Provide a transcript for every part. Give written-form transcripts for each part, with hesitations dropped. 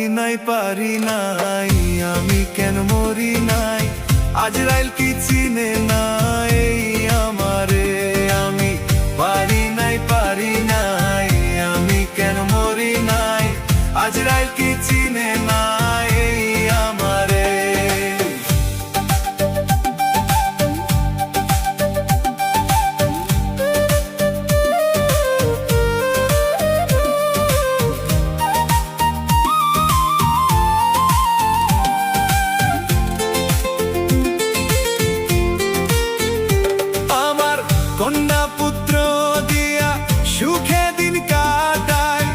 পারি নাই আমি কেন মরি নাই আজরাইল কি চিনে নাই আমারে আমি পারি নাই আমি কেন মরি নাই আজরাইল কি চিনে নাই আমারে কন্যা পুত্র দিয়া সুখে দিন কাটায়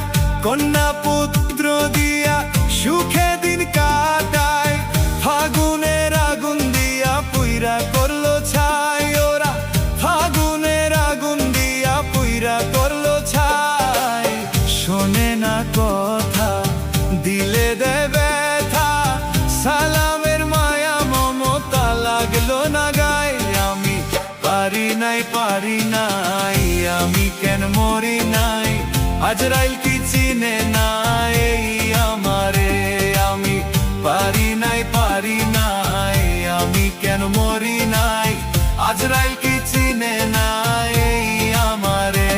কন্যা পুত্র দিয়া সুখে দিন কাটায় ফাগুনের আগুন দিয়া পুইরা করলো ছাই ওরা ফাগুনের আগুন দিয়া পুইরা করলো ছাই শোনে না কথা দিলে দে ব্যথা সালামের মায়া মমতা লাগলো না গায়ে আমি পারি নাই আমি কেন মরি নাই আজরাইল কি চিনে নাই আমারে আমি পারি নাই আমি কেন মরি নাই আজরাইল কি চিনে নাই আমারে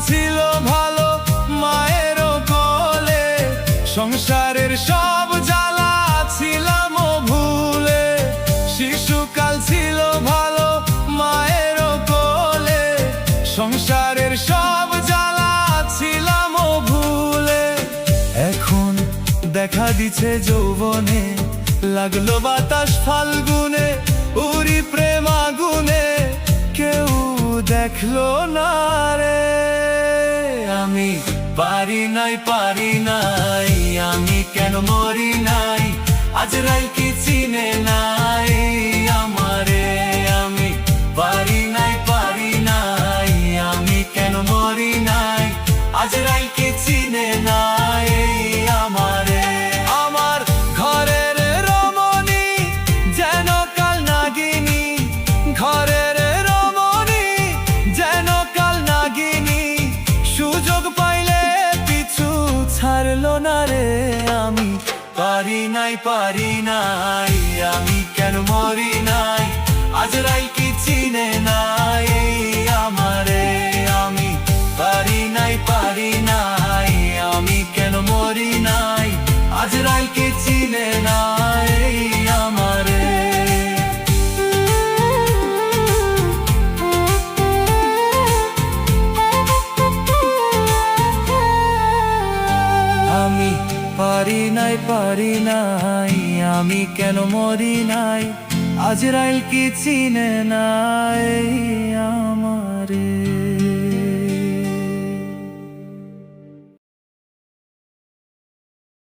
ছিল ভালো মায়ের কোলে সংসারের সব জ্বালা ছিলাম ভুলে শিশুকাল ছিল ভালো মায়ের কোলে সংসারের সব জ্বালা ছিলাম ভুলে এখন দেখা দিছে যৌবনে লাগলো বাতাস ফাল্গুনে উড়ি প্রেম আগুনে কেউ দেখলো না রে আমি পারি নাই আমি কেন মরি নাই আজরাইল কি চিনে নাই আমারে আমি পারি নাই আমি কেন মরি নাই আজরাইল কি চিনে নাই আমারে আমার ঘরের রমণী যেন কাল নাগিনী ঘরের রমণী যেন কাল নাগিনী সুযোগ পাইলে পিছু ছাড়লো না রে আমি পারি নাই আমি কেন মরি নাই আজরাইল কি চিনে নাই আমারে আমি পারি নাই আমি কেন মরি নাই আজরাইল কি চিনে নাই আমারে আমি পারি নাই আমি কেন মরি নাই আজরাইল কি চিনে নাই